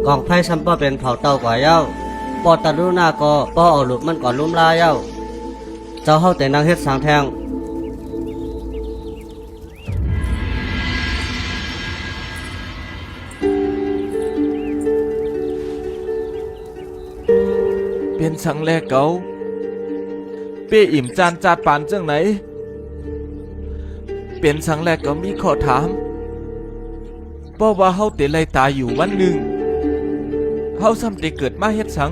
กองไพ่ซ้ำป้อเป็นเผาเต่ากว่าเย้าปอตะลุหน้าก็ป้อเอาหลุดมันก่อนลุ่มลาเย้าเจ้าเฮาแต่นางเฮ็ดสางแทงเป็นสังแลเก่าเป้อิ่มจานจาดปานจังไหนเป็นสังแลเก่ามีข้อถามเพราะว่าเฮาเตไลตายอยู่วันหนึ่งเฮาซ้ำเตเกิดมาเฮ็ดสั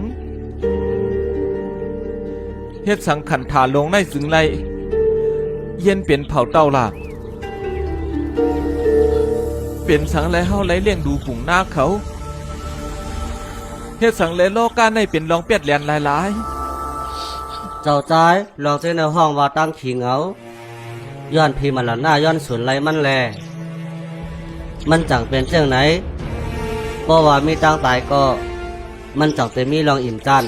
งขันถาลงในสึงไรเย็นเป็นเผาเต้าลากเป็นสังแลเฮาไรเลี้ยงดูปุ่งนาเขาเฮ็ดสังแลโลกาในเป็นรองเปียดแลนหลายเจ้าจ้ายลองเจในห้องว่าตั้งขิงเอาย้อนพีมันละหน้าย้อนสุนไรมันแลมันจังเป็นเจ้าไหนเพราะว่ามีตั้งตายก็มันจังเต็มมีรองอิ่มจัน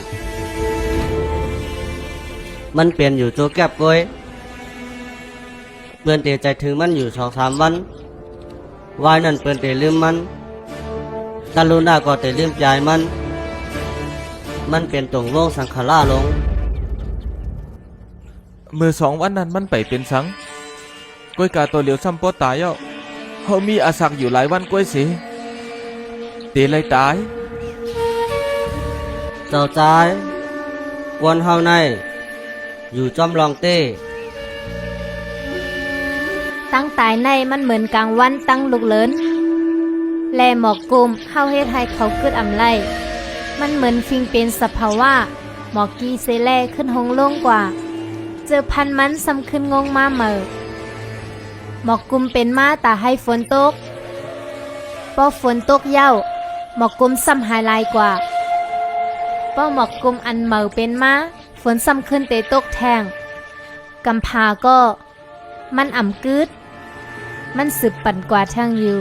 มันเปลี่ยนอยู่โจแก็บก้อยเปื่อนเตใจถึงมันอยู่2-3 วันวายนั่นเปื่อนเตลืมมันตาลูน่าก็เตลืมใจมันเป็นตรงวงสังขารลงๆมือ2 วันนั้นมันไปเป็นสังก้อยกาตัวเหลียวซ้ำปอตายเฮามีอาศักอยู่หลายวันก้อยสิเตไลตายเจ้าจ้ายกวนเฮาในอยู่จอมลองเต้ตั้งตายในมันเหมือนกลางวันตั้งลุกเลินแลหมอกกลุ่มเฮาเฮ็ดให้เขาเกิดอำไลมันเหมือนฟิงเป็นสภาวะหมอกกีเซแลขึ้นหงลงกว่าเจอพันมันซ้ำขึ้นงงมาเหมอหมอกกลุ่มเป็นมาตาให้ฝนตกพอฝนตกเย้าหมอกกลุ่มซ้ำหายลายกว่าพอหมอกกลุ่มอันเหมอเป็นมาฝนซ้ำขึ้นเตตกแทงกำพาก็มันอ่ำกึดมันสืบปั่นกว่าทางอยู่